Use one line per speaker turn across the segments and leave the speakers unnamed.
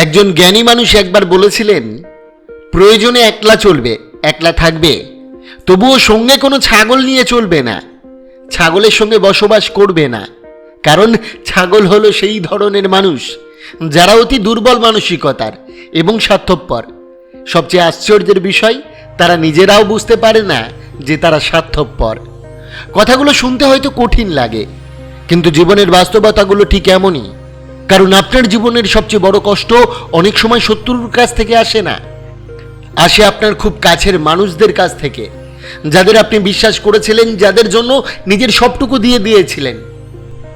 একজন জ্ঞানী মানুষ একবার বলেছিলেন, প্রয়োজনে একলা চলবে, একলা থাকবে, তবুও সঙ্গে কোনো ছাগল নিয়ে চলবে না, ছাগলের সঙ্গে বসবাস করবে না। কারণ ছাগল হলো সেই ধরনের মানুষ যারা অতি দুর্বল মানসিকতার এবং স্বার্থপর। সবচেয়ে আশ্চর্যের বিষয়, তারা নিজেরাও বুঝতে পারে না যে তারা স্বার্থপর। কথাগুলো শুনতে হয়তো কঠিন লাগে, কিন্তু জীবনের বাস্তবতাগুলো ঠিক এমনই। কারণ আপনার জীবনের সবচেয়ে বড় কষ্ট অনেক সময় শত্রুর কাছ থেকে আসে না, আসে আপনার খুব কাছের মানুষদের কাছ থেকে, যাদের আপনি বিশ্বাস করেছিলেন, যাদের জন্য নিজের সবটুকু দিয়ে দিয়েছিলেন,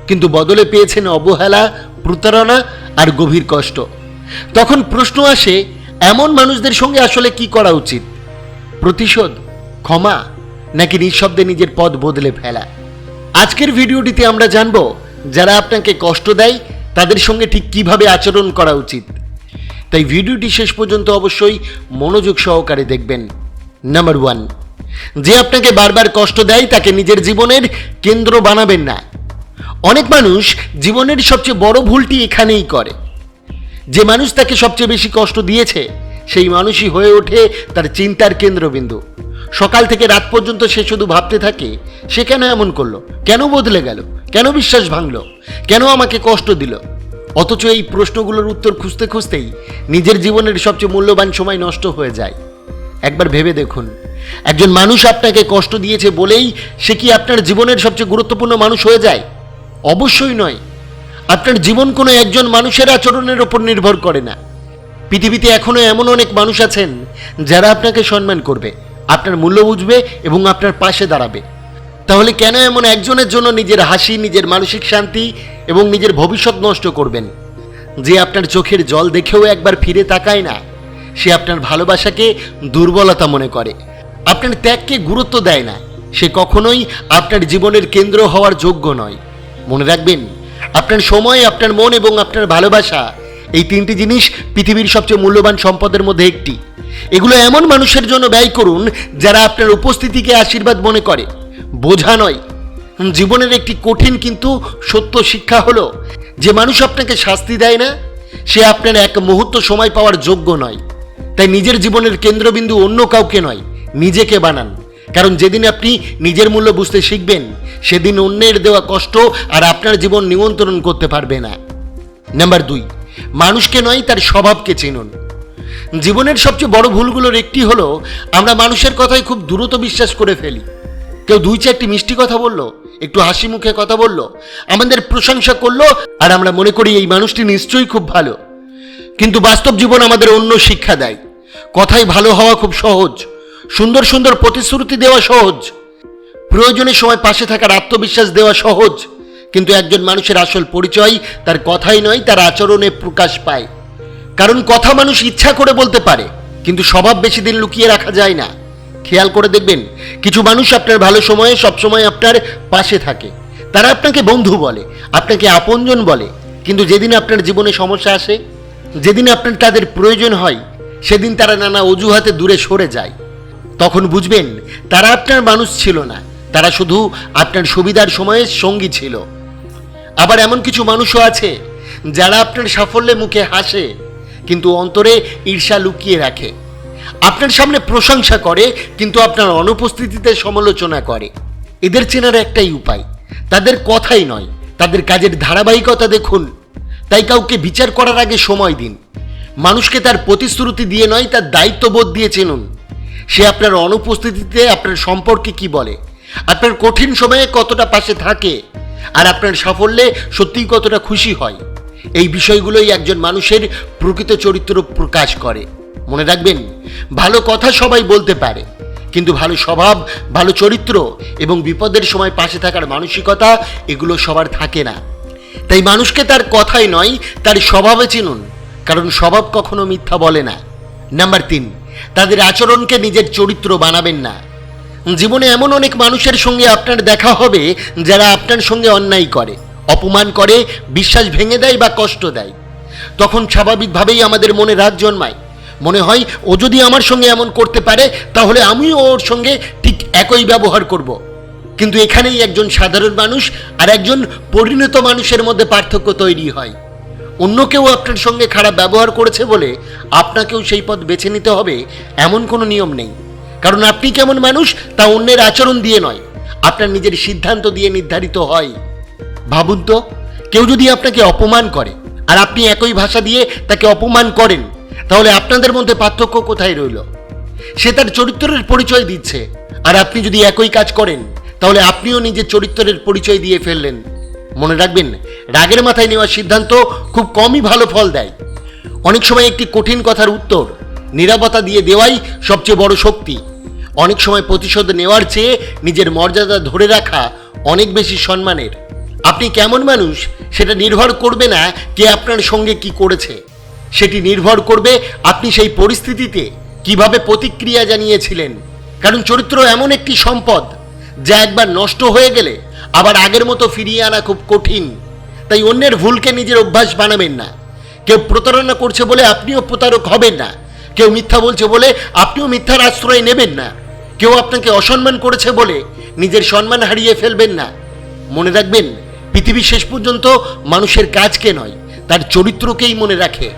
কিন্তু বদলে পেয়েছেন অবহেলা, প্রতারণা আর গভীর কষ্ট। তখন প্রশ্ন আসে, এমন মানুষদের সঙ্গে আসলে কি করা উচিত? প্রতিশোধ, ক্ষমা, নাকি নিঃশব্দে নিজের পথ বদলে ফেলা? আজকের ভিডিওটিতে আমরা জানব, যারা আপনাকে কষ্ট দেয় তাদের সঙ্গে ঠিক কিভাবে আচরণ করা উচিত। তাই ভিডিওটি শেষ পর্যন্ত অবশ্যই মনোযোগ সহকারে দেখবেন। নাম্বার 1, যে আপনাকে বারবার কষ্ট দেয় তাকে নিজের জীবনের কেন্দ্র বানাবেন না। অনেক মানুষ জীবনের সবচেয়ে বড় ভুলটি এখানেই করে। যে মানুষ তাকে সবচেয়ে বেশি কষ্ট দিয়েছে, সেই মানুষই হয়ে ওঠে তার চিন্তার কেন্দ্রবিন্দু। সকাল থেকে রাত পর্যন্ত সে শুধু ভাবতে থাকে, সে কেন এমন করলো, কেন বদলে গেল, কেন বিশ্বাস ভাঙলো, কেন আমাকে কষ্ট দিল। অথচ এই প্রশ্নগুলোর উত্তর খুঁজতে খুঁজতেই নিজের জীবনের সবচেয়ে মূল্যবান সময় নষ্ট হয়ে যায়। একবার ভেবে দেখুন, একজন মানুষ আপনাকে কষ্ট দিয়েছে বলেই সে কি আপনার জীবনের সবচেয়ে গুরুত্বপূর্ণ মানুষ হয়ে যায়? অবশ্যই নয়। আপনার জীবন কোনো একজন মানুষের আচরণের ওপর নির্ভর করে না। পৃথিবীতে এখনো এমন অনেক মানুষ আছেন যারা আপনাকে সম্মান করবে, আপনার মূল্য বুঝবে এবং আপনার পাশে দাঁড়াবে। তাহলে কেন এমন একজনের জন্য নিজের হাসি, নিজের মানসিক শান্তি এবং নিজের ভবিষ্যৎ নষ্ট করবেন? যে আপনার চোখের জল দেখেও একবার ফিরে তাকায় না, সে আপনার ভালোবাসাকে দুর্বলতা মনে করে, আপনার ত্যাগকে গুরুত্ব দেয় না, সে কখনোই আপনার জীবনের কেন্দ্র হওয়ার যোগ্য নয়। মনে রাখবেন, আপনার সময়, আপনার মন এবং আপনার ভালোবাসা, এই 3টি জিনিস পৃথিবীর সবচেয়ে মূল্যবান সম্পদের মধ্যে একটি। এগুলো এমন মানুষের জন্য ব্যয় করুন যারা আপনার উপস্থিতিকে আশীর্বাদ মনে করে, বোঝা নয়। জীবনের একটি কঠিন কিন্তু সত্য শিক্ষা হলো, যে মানুষ আপনাকে শাস্তি দেয় না, সে আপনার এক মুহূর্ত সময় পাওয়ার যোগ্য নয়। তাই নিজের জীবনের কেন্দ্রবিন্দু অন্য কাউকে নয়, নিজেকে বানান। কারণ যেদিন আপনি নিজের মূল্য বুঝতে শিখবেন, সেদিন অন্যের দেওয়া কষ্ট আর আপনার জীবন নিয়ন্ত্রণ করতে পারবে না। নাম্বার 2, মানুষকে নয় তার স্বভাবকে চিনুন। জীবনের সবচেয়ে বড় ভুলগুলোর একটি হলো, আমরা মানুষের কথাই খুব দ্রুত বিশ্বাস করে ফেলি। কেউ 2-4টি মিষ্টি কথা বলল, একটু হাসি মুখে কথা বলল, আমাদের প্রশংসা করলো, আর আমরা মনে করি এই মানুষটি নিশ্চয়ই খুব ভালো। কিন্তু বাস্তব জীবন আমাদের অন্য শিক্ষা দেয়। কথায় ভালো হওয়া খুব সহজ, সুন্দর সুন্দর প্রতিশ্রুতি দেওয়া সহজ, প্রয়োজনের সময় পাশে থাকার আত্মবিশ্বাস দেওয়া সহজ। কিন্তু একজন মানুষের আসল পরিচয় তার কথাই নয়, তার আচরণে প্রকাশ পায়। কারণ কথা মানুষ ইচ্ছা করে বলতে পারে, কিন্তু স্বভাব বেশি দিন লুকিয়ে রাখা যায় না। খেয়াল করে দেখবেন, কিছু মানুষ আপনার ভালো সময়ে সবসময় আপনার পাশে থাকে, তারা আপনাকে বন্ধু বলে, আপনাকে আপনজন বলে। কিন্তু যেদিন আপনার জীবনে সমস্যা আসে, যেদিন আপনার তাদের প্রয়োজন হয়, সেদিন তারা নানা অজুহাতে দূরে সরে যায়। তখন বুঝবেন তারা আপনার মানুষ ছিল না, তারা শুধু আপনার সুবিধার সময়ে সঙ্গী ছিল। আবার এমন কিছু মানুষও আছে যারা আপনার সাফল্যে মুখে হাসে, কিন্তু অন্তরে ঈর্ষা লুকিয়ে রাখে। আপনার সামনে প্রশংসা করে, কিন্তু আপনার অনুপস্থিতিতে সমালোচনা করে। এদের চেনার একটাই উপায়, তাদের কথাই নয়, তাদের কাজের ধারাবাহিকতা দেখুন। তাই কাউকে বিচার করার আগে সময় দিন। মানুষকে তার প্রতিশ্রুতি দিয়ে নয়, তার দায়িত্ববোধ দিয়ে চিনুন। সে আপনার অনুপস্থিতিতে আপনার সম্পর্কে কি বলে, আপনার কঠিন সময়ে কতটা পাশে থাকে, আর আপনার সাফল্যে সত্যিই কতটা খুশি হয়। এই বিষয়গুলোই একজন মানুষের প্রকৃত চরিত্র প্রকাশ করে। মনে রাখবেন, ভালো কথা সবাই বলতে পারে, কিন্তু ভালো স্বভাব, ভালো চরিত্র এবং বিপদের সময় পাশে থাকার মানসিকতা, এগুলো সবার থাকে না। তাই মানুষকে তার কথাই নয়, তার স্বভাবে চিনুন, কারণ স্বভাব কখনো মিথ্যা বলে না। নাম্বার 3, তাদের আচরণকে নিজের চরিত্র বানাবেন না। জীবনে এমন অনেক মানুষের সঙ্গে আপনার দেখা হবে যারা আপনার সঙ্গে অন্যায় করে, অপমান করে, বিশ্বাস ভেঙে দেয় বা কষ্ট দেয়। তখন স্বাভাবিকভাবেই আমাদের মনে রাগ জন্মায়। মনে হয়, ও যদি আমার সঙ্গে এমন করতে পারে, তাহলে আমিও ওর সঙ্গে ঠিক একই ব্যবহার করব। কিন্তু এখানেই একজন সাধারণ মানুষ আর একজন পরিণত মানুষের মধ্যে পার্থক্য তৈরি হয়। অন্য কেউ আপনার সঙ্গে খারাপ ব্যবহার করেছে বলে আপনাকেও সেই পথ বেছে নিতে হবে এমন কোনো নিয়ম নেই। কারণ আপনি কেমন মানুষ তা অন্যের আচরণ দিয়ে নয়, আপনার নিজের সিদ্ধান্ত দিয়ে নির্ধারিত হয়। ভাবুন তো, কেউ যদি আপনাকে অপমান করে আর আপনি একই ভাষা দিয়ে তাকে অপমান করেন, তাহলে আপনাদের মধ্যে পার্থক্য কোথায় রইল? সে তার চরিত্রের পরিচয় দিচ্ছে, আর আপনি যদি একই কাজ করেন তাহলে আপনিও নিজের চরিত্রের পরিচয় দিয়ে ফেললেন। মনে রাখবেন, রাগের মাথায় নেওয়া সিদ্ধান্ত খুব কমই ভালো ফল দেয়। অনেক সময় একটি কঠিন কথার উত্তর নীরবতা দিয়ে দেওয়াই সবচেয়ে বড় শক্তি। অনেক সময় প্রতিশোধ নেওয়ার চেয়ে নিজের মর্যাদা ধরে রাখা অনেক বেশি সম্মানের। আপনি কেমন মানুষ সেটা নির্ভর করবে না কে আপনার সঙ্গে কি করেছে, সেটি নির্ভর করবে আপনি সেই পরিস্থিতিতে কিভাবে প্রতিক্রিয়া জানিয়েছিলেন। কারণ চরিত্র এমন একটি সম্পদ যা একবার নষ্ট হয়ে গেলে আবার আগের মতো ফিরিয়ে আনা খুব কঠিন। তাই অন্যের ভুলকে নিজের অভ্যাস বানাবেন না। কেউ প্রতারণা করছে বলে আপনিও প্রতারক হবেন না। কেউ মিথ্যা বলছে বলে আপনিও মিথ্যার আশ্রয় নেবেন না। কেউ আপনাকে অসম্মান করেছে বলে নিজের সম্মান হারিয়ে ফেলবেন না। মনে রাখবেন, পৃথিবী শেষ পর্যন্ত মানুষের কাজকে নয়, তার চরিত্রকেই মনে রাখে।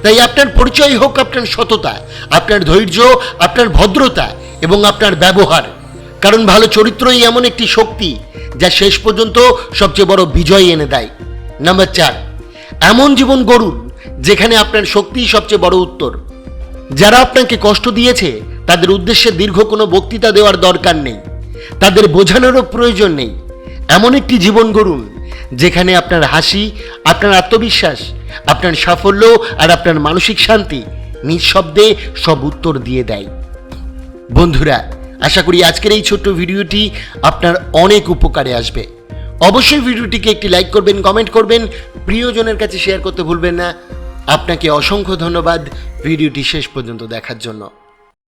তাই আপনার পরিচয় হোক আপনার সততা, আপনার ধৈর্য, আপনার ভদ্রতা এবং আপনার ব্যবহার। কারণ ভালো চরিত্রই এমন একটি শক্তি যা শেষ পর্যন্ত সবচেয়ে বড় বিজয় এনে দেয়। নাম্বার 4, এমন জীবন গড়ুন যেখানে আপনার শক্তিই সবচেয়ে বড় উত্তর। যারা আপনাকে কষ্ট দিয়েছে তাদের উদ্দেশ্যে দীর্ঘ কোনো বক্তৃতা দেওয়ার দরকার নেই, তাদের বোঝানোরও প্রয়োজন নেই। এমন একটি জীবন গড়ুন যেখানে আপনার হাসি, আপনার আত্মবিশ্বাস, আপনার সাফল্য আর আপনার মানসিক শান্তি নিঃশব্দে সব উত্তর দিয়ে দেয়। বন্ধুরা, আশা করি আজকের এই ছোট্ট ভিডিওটি আপনার অনেক উপকারে আসবে। অবশ্যই ভিডিওটিকে একটি লাইক করবেন, কমেন্ট করবেন, প্রিয়জনের কাছে শেয়ার করতে ভুলবেন না। আপনাকে অসংখ্য ধন্যবাদ ভিডিওটি শেষ পর্যন্ত দেখার জন্য।